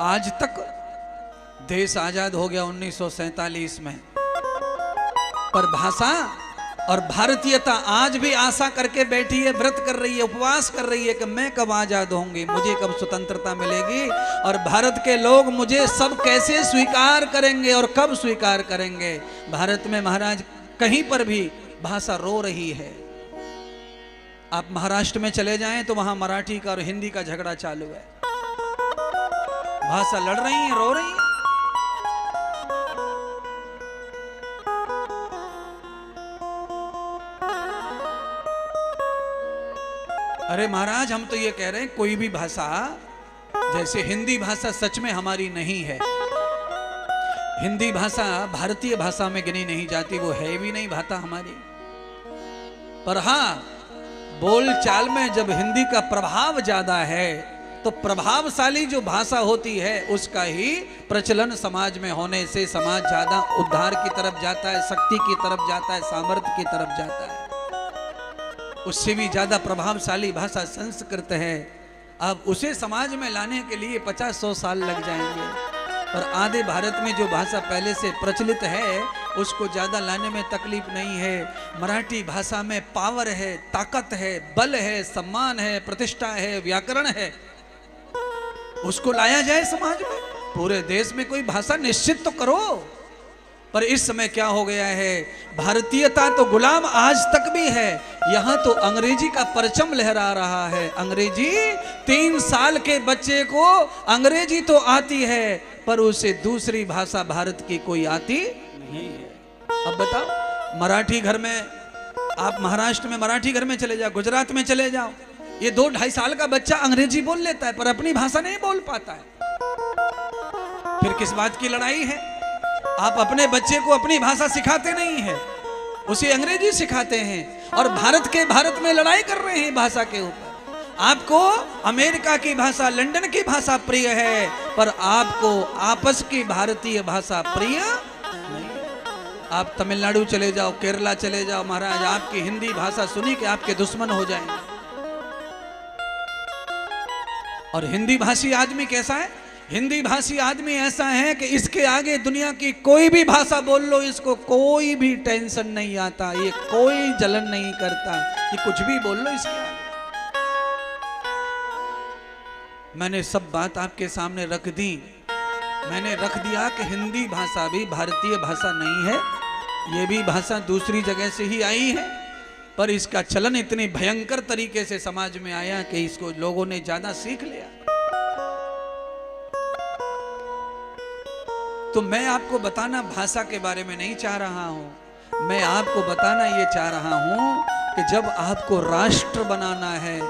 आज तक देश आजाद हो गया 1947 में, पर भाषा और भारतीयता आज भी आशा करके बैठी है, व्रत कर रही है, उपवास कर रही है कि मैं कब आजाद होंगी, मुझे कब स्वतंत्रता मिलेगी और भारत के लोग मुझे सब कैसे स्वीकार करेंगे और कब स्वीकार करेंगे। भारत में महाराज कहीं पर भी भाषा रो रही है। आप महाराष्ट्र में चले जाएं तो वहां मराठी का और हिंदी का झगड़ा चालू है। भाषा लड़ रही है, रो रही है। अरे महाराज, हम तो ये कह रहे हैं कोई भी भाषा, जैसे हिंदी भाषा सच में हमारी नहीं है। हिंदी भाषा भारतीय भाषा में गिनी नहीं जाती, वो है भी नहीं भाषा हमारी। पर हाँ, बोल चाल में जब हिंदी का प्रभाव ज्यादा है तो प्रभावशाली जो भाषा होती है उसका ही प्रचलन समाज में होने से समाज ज्यादा उद्धार की तरफ जाता है, शक्ति की तरफ जाता है, सामर्थ्य की तरफ जाता है। उससे भी ज्यादा प्रभावशाली भाषा संस्कृत है। अब उसे समाज में लाने के लिए 50-100 साल लग जाएंगे, पर आधे भारत में जो भाषा पहले से प्रचलित है उसको ज्यादा लाने में तकलीफ नहीं है। मराठी भाषा में पावर है, ताकत है, बल है, सम्मान है, प्रतिष्ठा है, व्याकरण है, उसको लाया जाए समाज में। पूरे देश में कोई भाषा निश्चित तो करो। पर इस समय क्या हो गया है, भारतीयता तो गुलाम आज तक भी है, यहां तो अंग्रेजी का परचम लहरा रहा है। अंग्रेजी, 3 साल के बच्चे को अंग्रेजी तो आती है पर उसे दूसरी भाषा भारत की कोई आती नहीं है। अब बताओ, मराठी घर में, आप महाराष्ट्र में मराठी घर में चले जाओ, गुजरात में चले जाओ, ये 2-2.5 साल का बच्चा अंग्रेजी बोल लेता है पर अपनी भाषा नहीं बोल पाता है। फिर किस बात की लड़ाई है? आप अपने बच्चे को अपनी भाषा सिखाते नहीं हैं, उसे अंग्रेजी सिखाते हैं और भारत में लड़ाई कर रहे हैं भाषा के ऊपर। आपको अमेरिका की भाषा, लंदन की भाषा प्रिय है पर आपको आपस की भारतीय भाषा प्रिय नहीं। आप तमिलनाडु चले जाओ, केरला चले जाओ महाराज, आपकी हिंदी भाषा सुनी कि आपके दुश्मन हो जाएंगे। और हिंदी भाषी आदमी कैसा है? हिंदी भाषी आदमी ऐसा है कि इसके आगे दुनिया की कोई भी भाषा बोल लो, इसको कोई भी टेंशन नहीं आता, ये कोई जलन नहीं करता, ये कुछ भी बोल लो इसके आगे। मैंने सब बात आपके सामने रख दी। मैंने रख दिया कि हिंदी भाषा भी भारतीय भाषा नहीं है, ये भी भाषा दूसरी जगह से ही आई है, पर इसका चलन इतनी भयंकर तरीके से समाज में आया कि इसको लोगों ने ज्यादा सीख लिया। तो मैं आपको बताना भाषा के बारे में नहीं चाह रहा हूं, मैं आपको बताना ये चाह रहा हूं कि जब आपको राष्ट्र बनाना है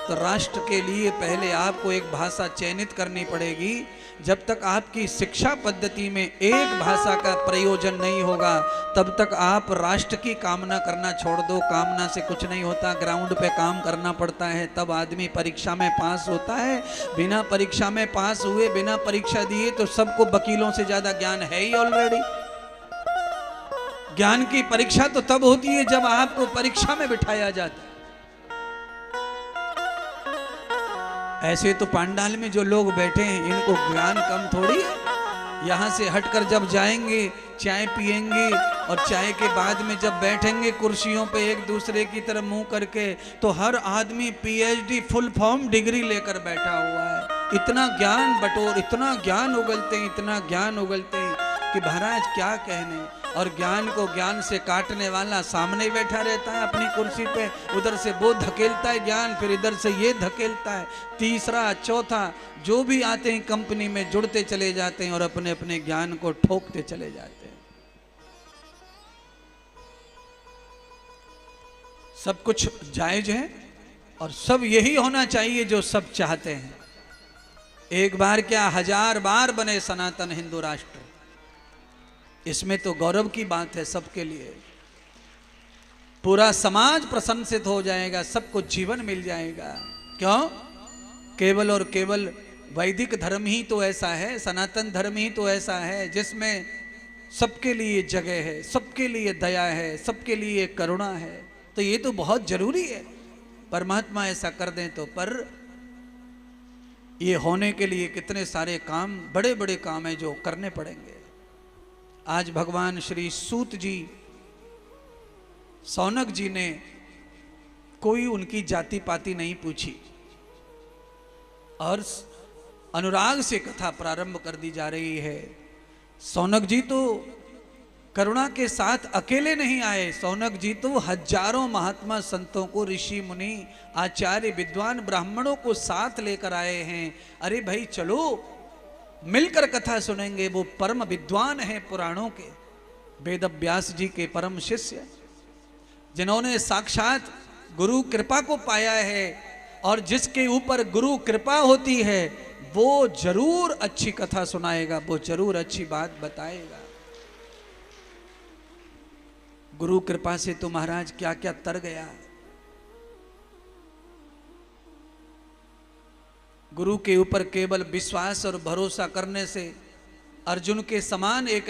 तो राष्ट्र के लिए पहले आपको एक भाषा चयनित करनी पड़ेगी। जब तक आपकी शिक्षा पद्धति में एक भाषा का प्रयोजन नहीं होगा तब तक आप राष्ट्र की कामना करना छोड़ दो। कामना से कुछ नहीं होता, ग्राउंड पे काम करना पड़ता है, तब आदमी परीक्षा में पास होता है। बिना परीक्षा में पास हुए, बिना परीक्षा दिए तो सबको वकीलों से ज्यादा ज्ञान है ही ऑलरेडी। ज्ञान की परीक्षा तो तब होती है जब आपको परीक्षा में बिठाया जाता है। ऐसे तो पांडाल में जो लोग बैठे हैं इनको ज्ञान कम थोड़ी है। यहाँ से हटकर जब जाएंगे, चाय पिएंगे और चाय के बाद में जब बैठेंगे कुर्सियों पे एक दूसरे की तरफ मुंह करके, तो हर आदमी पीएचडी फुल फॉर्म डिग्री लेकर बैठा हुआ है। इतना ज्ञान बटोर, इतना ज्ञान उगलते हैं, इतना ज्ञान उगलते हैं कि महाराज क्या कहने। और ज्ञान को ज्ञान से काटने वाला सामने बैठा रहता है अपनी कुर्सी पे, उधर से वो धकेलता है ज्ञान, फिर इधर से ये धकेलता है, तीसरा चौथा जो भी आते हैं कंपनी में जुड़ते चले जाते हैं और अपने अपने ज्ञान को ठोकते चले जाते हैं। सब कुछ जायज है और सब यही होना चाहिए जो सब चाहते हैं। एक बार क्या 1000 बार बने सनातन हिंदू राष्ट्र, इसमें तो गौरव की बात है सबके लिए। पूरा समाज प्रशंसित हो जाएगा, सबको जीवन मिल जाएगा। क्यों? केवल और केवल वैदिक धर्म ही तो ऐसा है, सनातन धर्म ही तो ऐसा है जिसमें सबके लिए जगह है, सबके लिए दया है, सबके लिए करुणा है। तो ये तो बहुत जरूरी है, परमात्मा ऐसा कर दें तो। पर ये होने के लिए कितने सारे काम, बड़े बड़े काम हैं जो करने पड़ेंगे। आज भगवान श्री सूत जी, सौनक जी ने कोई उनकी जाति पाति नहीं पूछी और अनुराग से कथा प्रारंभ कर दी जा रही है। सौनक जी तो करुणा के साथ अकेले नहीं आए, सौनक जी तो हजारों महात्मा संतों को, ऋषि मुनि आचार्य विद्वान ब्राह्मणों को साथ लेकर आए हैं। अरे भाई चलो मिलकर कथा सुनेंगे। वो परम विद्वान हैं पुराणों के, वेद व्यास जी के परम शिष्य, जिन्होंने साक्षात गुरु कृपा को पाया है, और जिसके ऊपर गुरु कृपा होती है वो जरूर अच्छी कथा सुनाएगा, वो जरूर अच्छी बात बताएगा। गुरु कृपा से तो महाराज क्या क्या तर गया। गुरु के ऊपर केवल विश्वास और भरोसा करने से अर्जुन के समान एक